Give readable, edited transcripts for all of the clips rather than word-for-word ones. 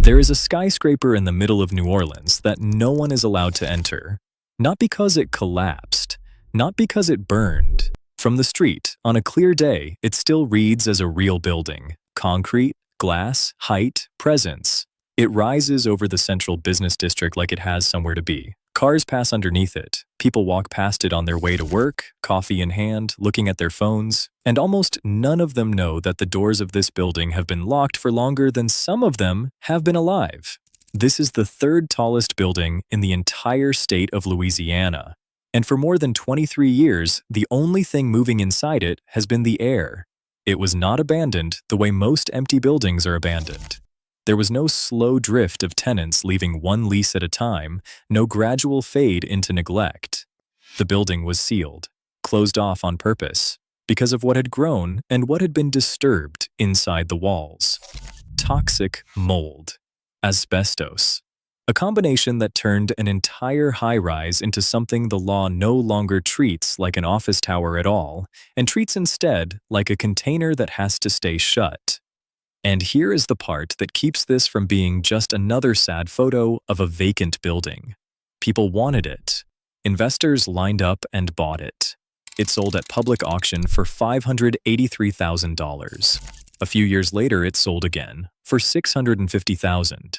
There is a skyscraper in the middle of New Orleans that no one is allowed to enter. Not because it collapsed, not because it burned. From the street, on a clear day, it still reads as a real building. Concrete, glass, height, presence. It rises over the central business district like it has somewhere to be. Cars pass underneath it. People walk past it on their way to work, coffee in hand, looking at their phones, and almost none of them know that the doors of this building have been locked for longer than some of them have been alive. This is the third tallest building in the entire state of Louisiana. And for more than 23 years, the only thing moving inside it has been the air. It was not abandoned the way most empty buildings are abandoned. There was no slow drift of tenants leaving one lease at a time, no gradual fade into neglect. The building was sealed, closed off on purpose, because of what had grown and what had been disturbed inside the walls. Toxic mold. Asbestos. A combination that turned an entire high-rise into something the law no longer treats like an office tower at all, and treats instead like a container that has to stay shut. And here is the part that keeps this from being just another sad photo of a vacant building. People wanted it. Investors lined up and bought it. It sold at public auction for $583,000. A few years later, it sold again for $650,000.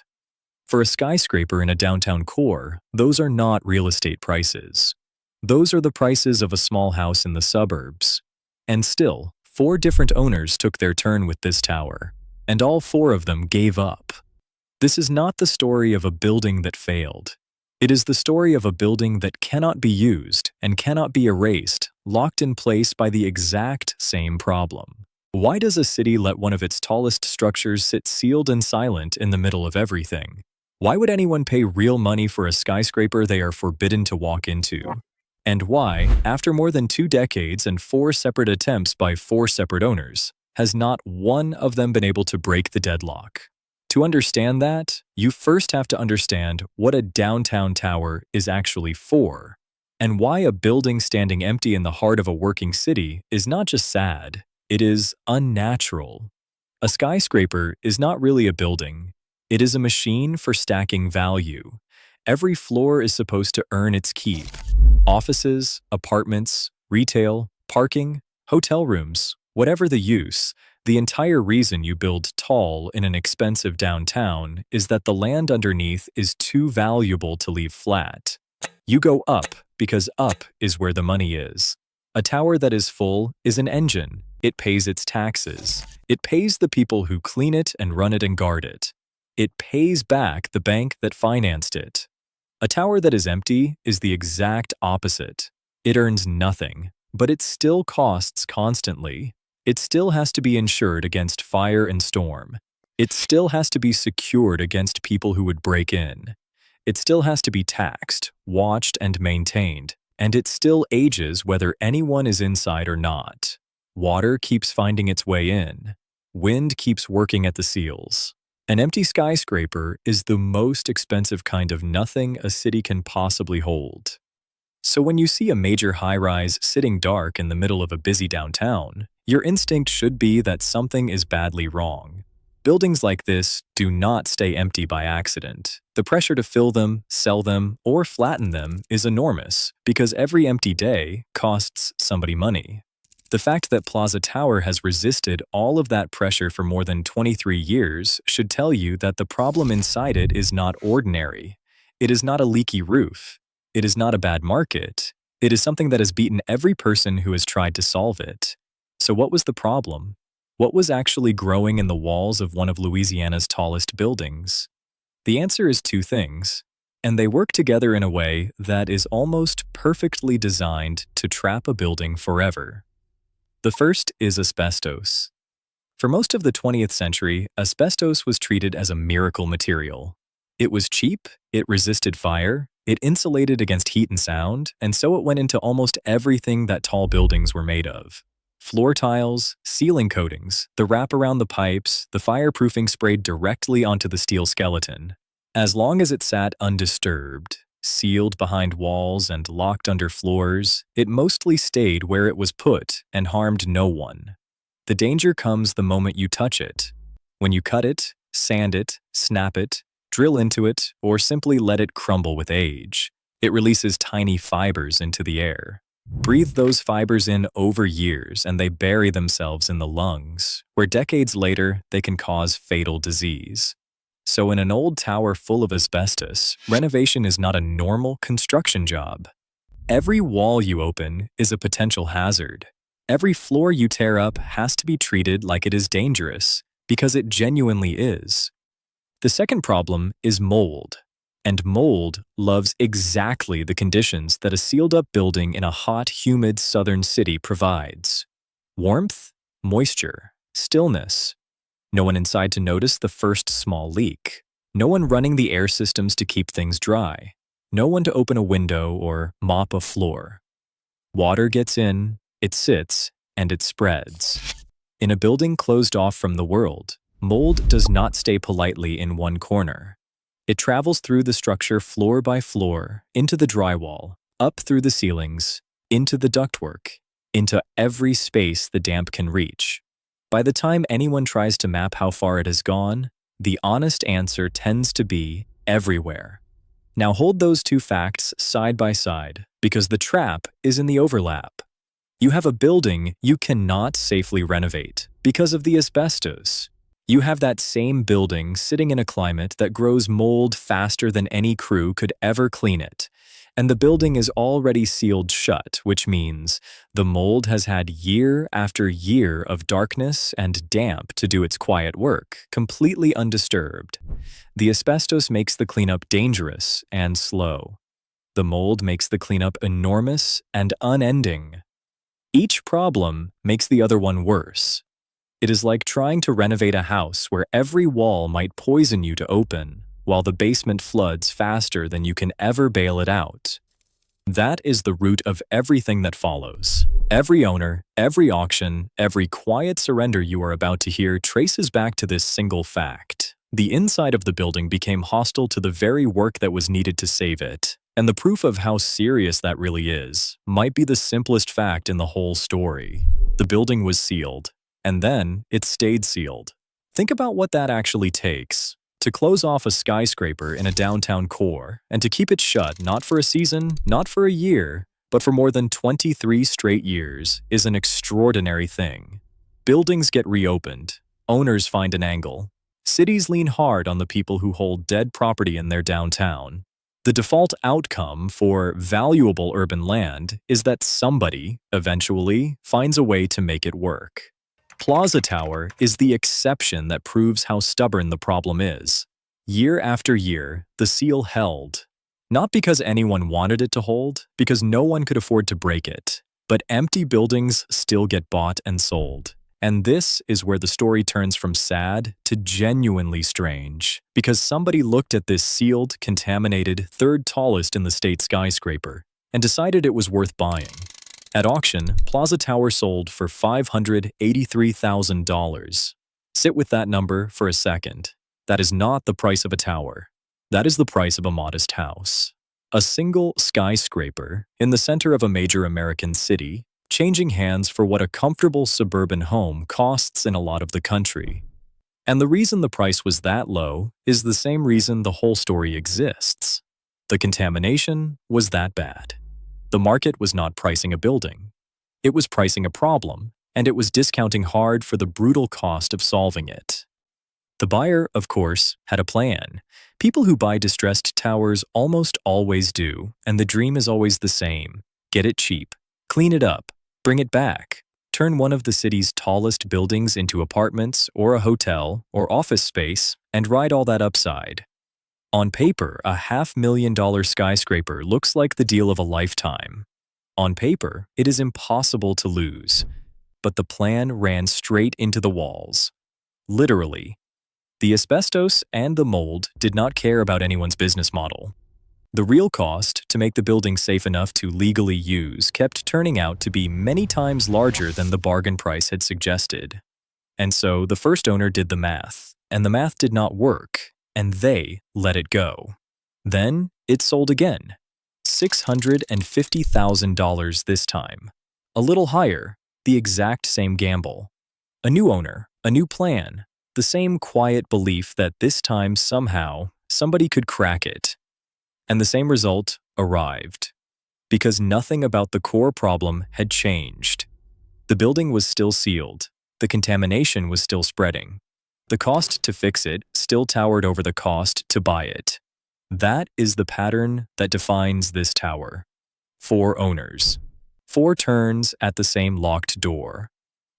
For a skyscraper in a downtown core, those are not real estate prices. Those are the prices of a small house in the suburbs. And still, 4 different owners took their turn with this tower. And all 4 of them gave up. This is not the story of a building that failed. It is the story of a building that cannot be used and cannot be erased, locked in place by the exact same problem. Why does a city let one of its tallest structures sit sealed and silent in the middle of everything? Why would anyone pay real money for a skyscraper they are forbidden to walk into? And why, after more than 2 decades and 4 separate attempts by 4 separate owners, has not one of them been able to break the deadlock? To understand that, you first have to understand what a downtown tower is actually for, and why a building standing empty in the heart of a working city is not just sad, it is unnatural. A skyscraper is not really a building. It is a machine for stacking value. Every floor is supposed to earn its keep. Offices, apartments, retail, parking, hotel rooms, whatever the use, the entire reason you build tall in an expensive downtown is that the land underneath is too valuable to leave flat. You go up because up is where the money is. A tower that is full is an engine. It pays its taxes. It pays the people who clean it and run it and guard it. It pays back the bank that financed it. A tower that is empty is the exact opposite. It earns nothing, but it still costs constantly. It still has to be insured against fire and storm. It still has to be secured against people who would break in. It still has to be taxed, watched, and maintained. And it still ages whether anyone is inside or not. Water keeps finding its way in. Wind keeps working at the seals. An empty skyscraper is the most expensive kind of nothing a city can possibly hold. So when you see a major high-rise sitting dark in the middle of a busy downtown, your instinct should be that something is badly wrong. Buildings like this do not stay empty by accident. The pressure to fill them, sell them, or flatten them is enormous because every empty day costs somebody money. The fact that Plaza Tower has resisted all of that pressure for more than 23 years should tell you that the problem inside it is not ordinary. It is not a leaky roof. It is not a bad market. It is something that has beaten every person who has tried to solve it. So what was the problem? What was actually growing in the walls of one of Louisiana's tallest buildings? The answer is 2 things, and they work together in a way that is almost perfectly designed to trap a building forever. The first is asbestos. For most of the 20th century, asbestos was treated as a miracle material. It was cheap, it resisted fire, it insulated against heat and sound, and so it went into almost everything that tall buildings were made of. Floor tiles, ceiling coatings, the wrap around the pipes, the fireproofing sprayed directly onto the steel skeleton. As long as it sat undisturbed, sealed behind walls and locked under floors, it mostly stayed where it was put and harmed no one. The danger comes the moment you touch it. When you cut it, sand it, snap it, drill into it, or simply let it crumble with age. It releases tiny fibers into the air. Breathe those fibers in over years and they bury themselves in the lungs, where decades later they can cause fatal disease. So in an old tower full of asbestos, renovation is not a normal construction job. Every wall you open is a potential hazard. Every floor you tear up has to be treated like it is dangerous, because it genuinely is. The second problem is mold. And mold loves exactly the conditions that a sealed-up building in a hot, humid southern city provides. Warmth, moisture, stillness. No one inside to notice the first small leak. No one running the air systems to keep things dry. No one to open a window or mop a floor. Water gets in, it sits, and it spreads. In a building closed off from the world, mold does not stay politely in one corner. It travels through the structure floor by floor, into the drywall, up through the ceilings, into the ductwork, into every space the damp can reach. By the time anyone tries to map how far it has gone, the honest answer tends to be everywhere. Now hold those two facts side by side, because the trap is in the overlap. You have a building you cannot safely renovate because of the asbestos. You have that same building sitting in a climate that grows mold faster than any crew could ever clean it. And the building is already sealed shut, which means the mold has had year after year of darkness and damp to do its quiet work, completely undisturbed. The asbestos makes the cleanup dangerous and slow. The mold makes the cleanup enormous and unending. Each problem makes the other one worse. It is like trying to renovate a house where every wall might poison you to open, while the basement floods faster than you can ever bail it out. That is the root of everything that follows. Every owner, every auction, every quiet surrender you are about to hear traces back to this single fact. The inside of the building became hostile to the very work that was needed to save it. And the proof of how serious that really is might be the simplest fact in the whole story. The building was sealed. And then it stayed sealed. Think about what that actually takes. To close off a skyscraper in a downtown core, and to keep it shut not for a season, not for a year, but for more than 23 straight years is an extraordinary thing. Buildings get reopened, owners find an angle, cities lean hard on the people who hold dead property in their downtown. The default outcome for valuable urban land is that somebody, eventually, finds a way to make it work. Plaza Tower is the exception that proves how stubborn the problem is. Year after year, the seal held. Not because anyone wanted it to hold, because no one could afford to break it. But empty buildings still get bought and sold. And this is where the story turns from sad to genuinely strange, because somebody looked at this sealed, contaminated, third tallest in the state skyscraper and decided it was worth buying. At auction, Plaza Tower sold for $583,000. Sit with that number for a second. That is not the price of a tower. That is the price of a modest house. A single skyscraper in the center of a major American city, changing hands for what a comfortable suburban home costs in a lot of the country. And the reason the price was that low is the same reason the whole story exists. The contamination was that bad. The market was not pricing a building. It was pricing a problem, and it was discounting hard for the brutal cost of solving it. The buyer, of course, had a plan. People who buy distressed towers almost always do, and the dream is always the same. Get it cheap, clean it up, bring it back, turn one of the city's tallest buildings into apartments or a hotel or office space, and ride all that upside. On paper, a $500,000 skyscraper looks like the deal of a lifetime. On paper, it is impossible to lose. But the plan ran straight into the walls. Literally. The asbestos and the mold did not care about anyone's business model. The real cost to make the building safe enough to legally use kept turning out to be many times larger than the bargain price had suggested. And so the first owner did the math, and the math did not work. And they let it go. Then it sold again. $650,000 this time. A little higher, the exact same gamble. A new owner, a new plan. The The same quiet belief that this time somehow somebody could crack it. And the same result arrived. Because nothing about the core problem had changed. The building was still sealed. The contamination was still spreading. The cost to fix it still towered over the cost to buy it. That is the pattern that defines this tower. 4 owners. 4 turns at the same locked door.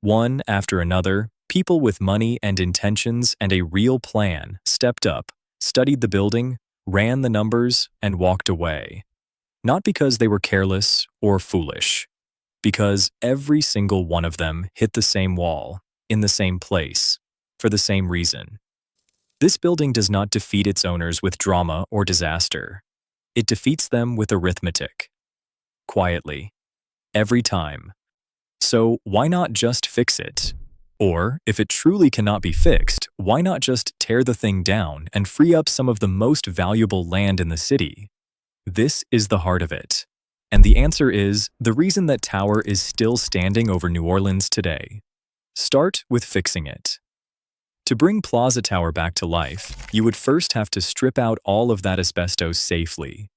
One after another, people with money and intentions and a real plan stepped up, studied the building, ran the numbers, and walked away. Not because they were careless or foolish. Because every single one of them hit the same wall, in the same place, for the same reason. This building does not defeat its owners with drama or disaster. It defeats them with arithmetic. Quietly. Every time. So why not just fix it? Or, if it truly cannot be fixed, why not just tear the thing down and free up some of the most valuable land in the city? This is the heart of it. And the answer is the reason that tower is still standing over New Orleans today. Start with fixing it. To bring Plaza Tower back to life, you would first have to strip out all of that asbestos safely.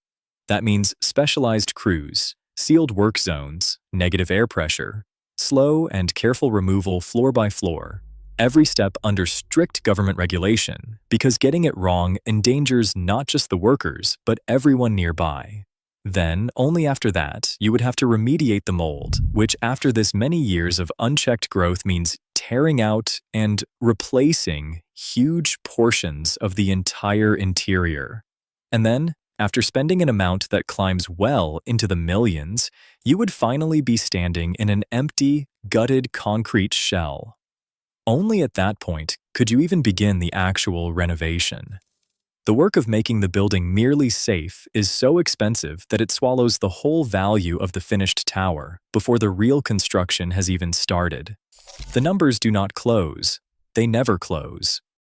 That means specialized crews, sealed work zones, negative air pressure, slow and careful removal floor by floor, every step under strict government regulation, because getting it wrong endangers not just the workers, but everyone nearby. Then, only after that, you would have to remediate the mold, which after this many years of unchecked growth means tearing out and replacing huge portions of the entire interior. And then, after spending an amount that climbs well into the millions, you would finally be standing in an empty, gutted concrete shell. Only at that point could you even begin the actual renovation. The work of making the building merely safe is so expensive that it swallows the whole value of the finished tower before the real construction has even started. The numbers do not close. They never close.